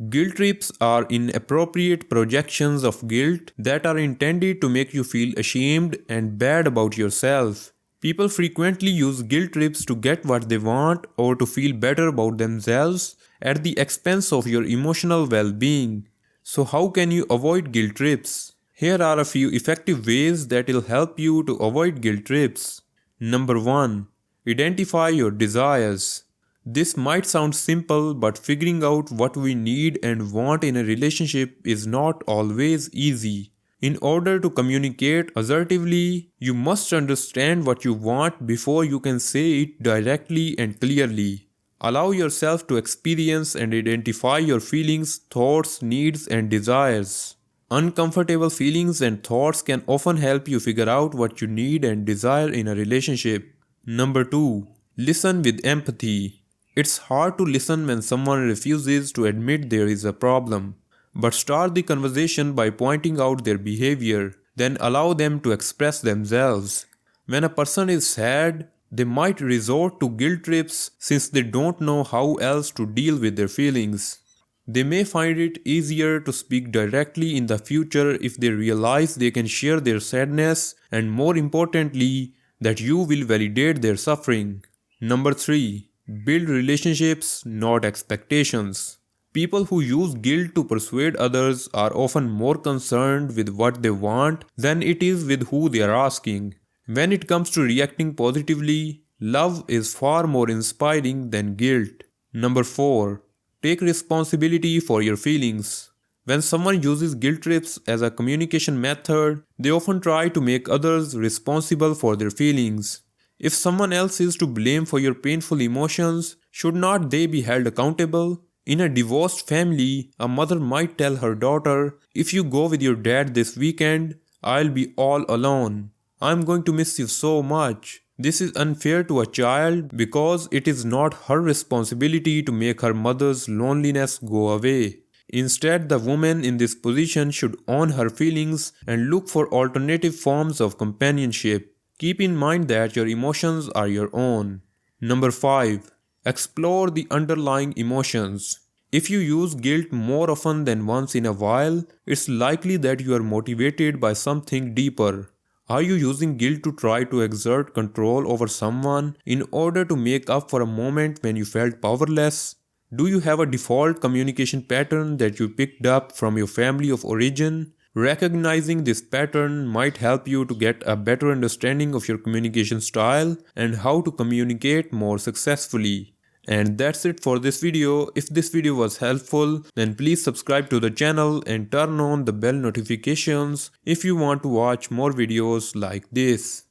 Guilt trips are inappropriate projections of guilt that are intended to make you feel ashamed and bad about yourself. People frequently use guilt trips to get what they want or to feel better about themselves at the expense of your emotional well being. So, how can you avoid guilt trips? Here are a few effective ways that will help you to avoid guilt trips. Number 1. Identify your desires. This might sound simple, but figuring out what we need and want in a relationship is not always easy. In order to communicate assertively, you must understand what you want before you can say it directly and clearly. Allow yourself to experience and identify your feelings, thoughts, needs, and desires. Uncomfortable feelings and thoughts can often help you figure out what you need and desire in a relationship. Number 2. Listen with empathy. It's hard to listen when someone refuses to admit there is a problem. But start the conversation by pointing out their behavior, then allow them to express themselves. When a person is sad, they might resort to guilt trips since they don't know how else to deal with their feelings. They may find it easier to speak directly in the future if they realize they can share their sadness and, more importantly, that you will validate their suffering. Number 3. Build relationships, not expectations. People who use guilt to persuade others are often more concerned with what they want than it is with who they are asking. When it comes to reacting positively, love is far more inspiring than guilt. Number 4. Take responsibility for your feelings. When someone uses guilt trips as a communication method, they often try to make others responsible for their feelings. If someone else is to blame for your painful emotions, should not they be held accountable? In a divorced family, a mother might tell her daughter, "If you go with your dad this weekend, I'll be all alone. I'm going to miss you so much." This is unfair to a child because it is not her responsibility to make her mother's loneliness go away. Instead, the woman in this position should own her feelings and look for alternative forms of companionship. Keep in mind that your emotions are your own. Number 5. Explore the underlying emotions. If you use guilt more often than once in a while, it's likely that you are motivated by something deeper. Are you using guilt to try to exert control over someone in order to make up for a moment when you felt powerless? Do you have a default communication pattern that you picked up from your family of origin? Recognizing this pattern might help you to get a better understanding of your communication style and how to communicate more successfully. And that's it for this video. If this video was helpful, then please subscribe to the channel and turn on the bell notifications if you want to watch more videos like this.